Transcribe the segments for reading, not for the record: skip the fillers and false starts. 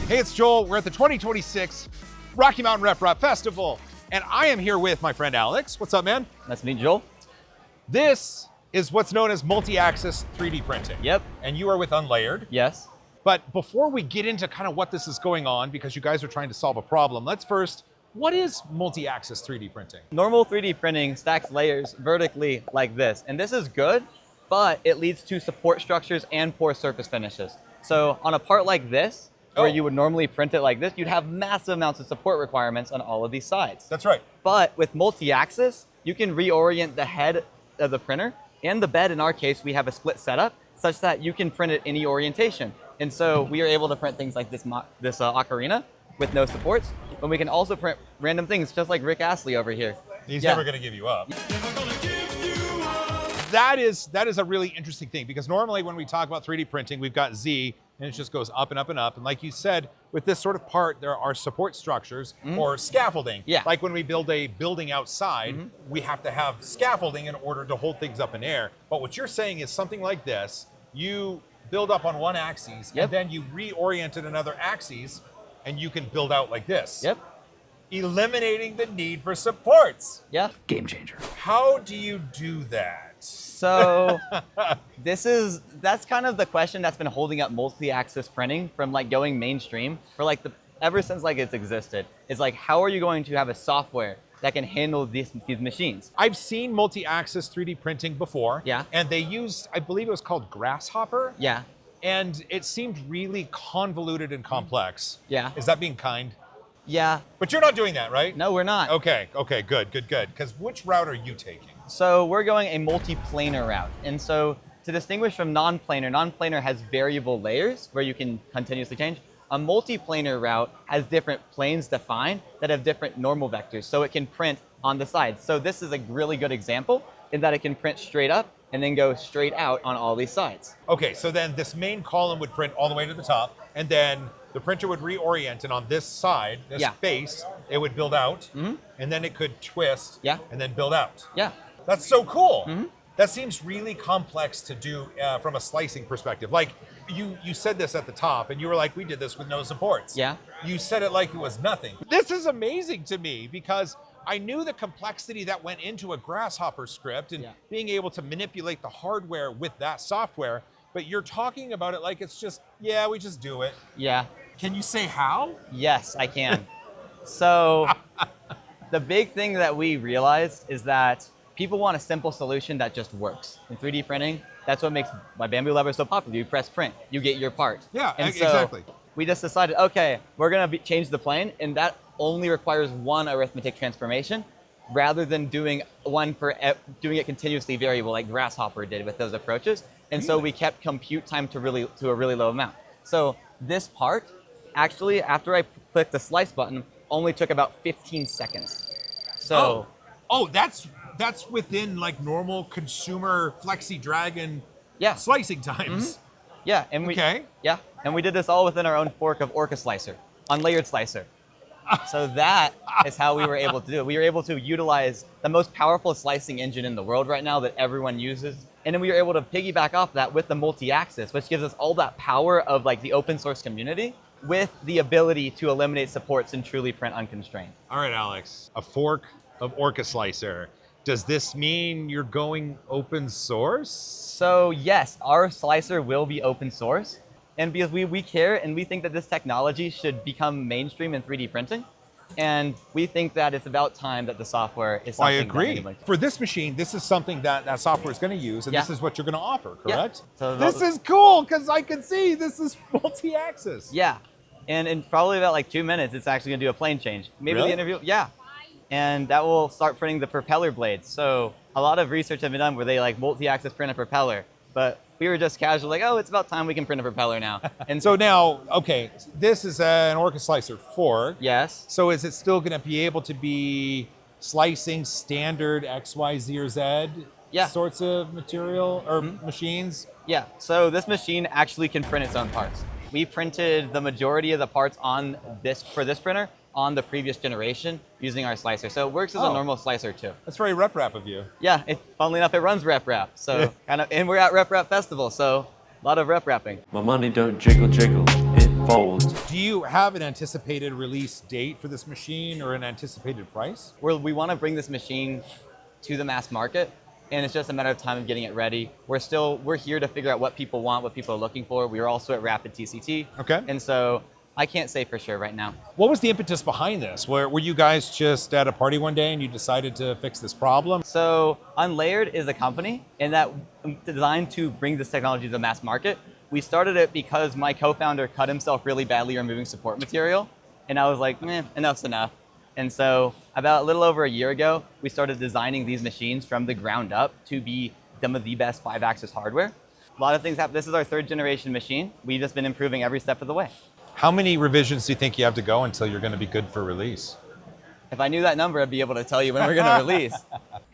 Hey, it's Joel. We're at the 2026 Rocky Mountain Rep Rap Festival, and I am here with my friend Alex. What's up, man? Nice to meet you, Joel. This is what's known as multi-axis 3D printing. Yep. And you are with Unlayered. Yes. But before we get into kind of what this is going on, because you guys are trying to solve a problem, let's first, what is multi-axis 3D printing? Normal 3D printing stacks layers vertically like this. And this is good, but it leads to support structures and poor surface finishes. So on a part like this, where you would normally print it like this, you'd have massive amounts of support requirements on all of these sides. That's right. But with multi-axis, you can reorient the head of the printer and the bed. In our case, we have a split setup such that you can print it any orientation. And so we are able to print things like this ocarina with no supports, but we can also print random things just like Rick Astley over here. He's never gonna give you up. That is a really interesting thing, because normally when we talk about 3D printing, we've got Z, and it just goes up and up and up. And like you said, with this sort of part, there are support structures or scaffolding. Yeah. Like when we build a building outside, we have to have scaffolding in order to hold things up in air. But what you're saying is something like this, you build up on one axis, and then you reorient it another axis, and you can build out like this. Yep. Eliminating the need for supports. Yeah. Game changer. How do you do that? So that's kind of the question that's been holding up multi-axis printing from like going mainstream for like ever since like it's existed. It's like, how are you going to have a software that can handle these machines? I've seen multi-axis 3D printing before. Yeah. And they used, I believe it was called Grasshopper. Yeah. And it seemed really convoluted and complex. Yeah. Is that being kind? Yeah. But you're not doing that, right? No, we're not. Okay, good. Because which route are you taking? So we're going a multi-planar route. And so to distinguish from non-planar has variable layers where you can continuously change. A multi-planar route has different planes defined that have different normal vectors, so it can print on the sides. So this is a really good example in that it can print straight up and then go straight out on all these sides. Okay, so then this main column would print all the way to the top, and then the printer would reorient, and on this side, this face, it would build out, and then it could twist, and then build out. Yeah. That's so cool. That seems really complex to do from a slicing perspective. Like, you said this at the top, and you were like, we did this with no supports. Yeah. You said it like it was nothing. This is amazing to me, because I knew the complexity that went into a Grasshopper script and being able to manipulate the hardware with that software, but you're talking about it like it's just, we just do it. Yeah. Can you say how? Yes, I can. So the big thing that we realized is that people want a simple solution that just works. In 3D printing, that's what makes my bamboo lever so popular. You press print, you get your part. Yeah, and exactly. So we just decided, okay, we're gonna change the plane, and that only requires one arithmetic transformation rather than doing doing it continuously variable like Grasshopper did with those approaches. And so we kept compute time to a really low amount. So this part, actually, after I clicked the slice button, only took about 15 seconds. So. Oh, that's within like normal consumer Flexi Dragon slicing times. Yeah, and we did this all within our own fork of Orca Slicer, Unlayered Slicer. So that is how we were able to do it. We were able to utilize the most powerful slicing engine in the world right now that everyone uses. And then we were able to piggyback off that with the multi-axis, which gives us all that power of like the open source community with the ability to eliminate supports and truly print unconstrained. All right, Alex, a fork of Orca Slicer. Does this mean you're going open source? So yes, our slicer will be open source. And because we care and we think that this technology should become mainstream in 3D printing. And we think that it's about time that the software is something. I agree. For this machine, this is something that software is going to use, and this is what you're going to offer, correct? Yeah. So this is cool, because I can see this is multi-axis. Yeah. And in probably about like 2 minutes, it's actually going to do a plane change. Maybe the interview, and that will start printing the propeller blades. So a lot of research has been done where they like multi-axis print a propeller, but we were just casual like, oh, it's about time we can print a propeller now. And so now, okay, this is an Orca Slicer fork. Yes. So is it still going to be able to be slicing standard X, Y, Z, or Z sorts of material or machines? Yeah, so this machine actually can print its own parts. We printed the majority of the parts for this printer on the previous generation using our slicer. So it works as a normal slicer too. That's very Rep Rap of you. Yeah, funnily enough, it runs Rep Rap. So and we're at Rep Rap Festival, so a lot of rep rapping. My money don't jiggle jiggle, it folds. Do you have an anticipated release date for this machine or an anticipated price? We want to bring this machine to the mass market, and it's just a matter of time of getting it ready. We're here to figure out what people want, what people are looking for. We are also at Rapid TCT. Okay. And so I can't say for sure right now. What was the impetus behind this? Were you guys just at a party one day and you decided to fix this problem? So Unlayered is a company and that designed to bring this technology to the mass market. We started it because my co-founder cut himself really badly removing support material. And I was like, enough's enough. And so about a little over a year ago, we started designing these machines from the ground up to be some of the best 5-axis hardware. A lot of things happen. This is our 3rd generation machine. We've just been improving every step of the way. How many revisions do you think you have to go until you're going to be good for release? If I knew that number, I'd be able to tell you when we're going to release.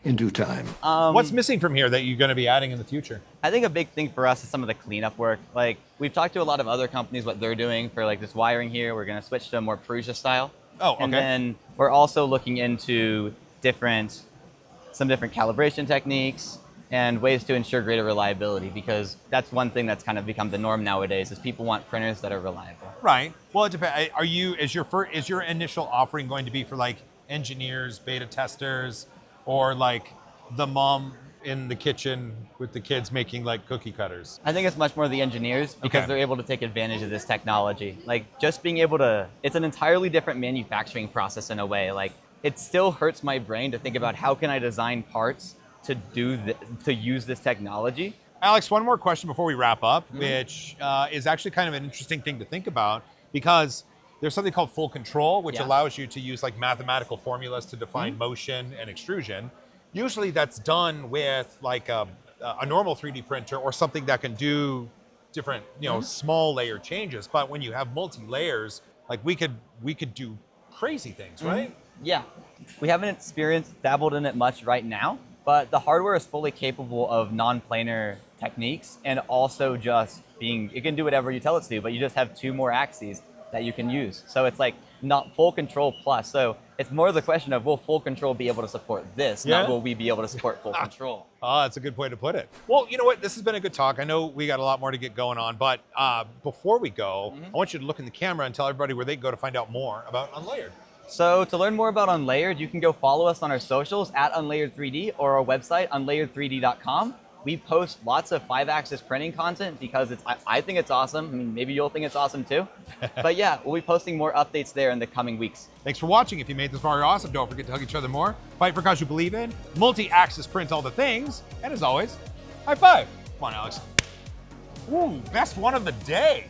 In due time. What's missing from here that you're going to be adding in the future? I think a big thing for us is some of the cleanup work. Like we've talked to a lot of other companies, what they're doing for like this wiring here. We're going to switch to a more Prusa style. Oh, okay. And then we're also looking into some different calibration techniques and ways to ensure greater reliability, because that's one thing that's kind of become the norm nowadays is people want printers that are reliable. Right. Well, it depends. Is your initial offering going to be for like engineers, beta testers, or like the mom in the kitchen with the kids making like cookie cutters? I think it's much more the engineers because Okay. they're able to take advantage of this technology. Like just being able to, it's an entirely different manufacturing process in a way. Like it still hurts my brain to think about how can I design parts to use this technology. Alex, one more question before we wrap up, which is actually kind of an interesting thing to think about, because there's something called full control, which allows you to use like mathematical formulas to define motion and extrusion. Usually that's done with like a normal 3D printer or something that can do different, small layer changes. But when you have multi-layers, like we could do crazy things, right? Yeah, we haven't dabbled in it much right now, but the hardware is fully capable of non-planar techniques and also just it can do whatever you tell it to do, but you just have 2 more axes that you can use. So it's like not full control plus. So it's more the question of will full control be able to support this, not will we be able to support full control. Oh, that's a good way to put it. Well, you know what? This has been a good talk. I know we got a lot more to get going on, but before we go, I want you to look in the camera and tell everybody where they can go to find out more about Unlayered. So to learn more about Unlayered, you can go follow us on our socials at Unlayered3D or our website, unlayered3d.com. We post lots of 5-axis printing content because I think it's awesome. I mean, maybe you'll think it's awesome too. But yeah, we'll be posting more updates there in the coming weeks. Thanks for watching. If you made this far, you're awesome. Don't forget to hug each other more. Fight for cause you believe in. Multi-axis print all the things. And as always, high five. Come on, Alex. Ooh, best one of the day.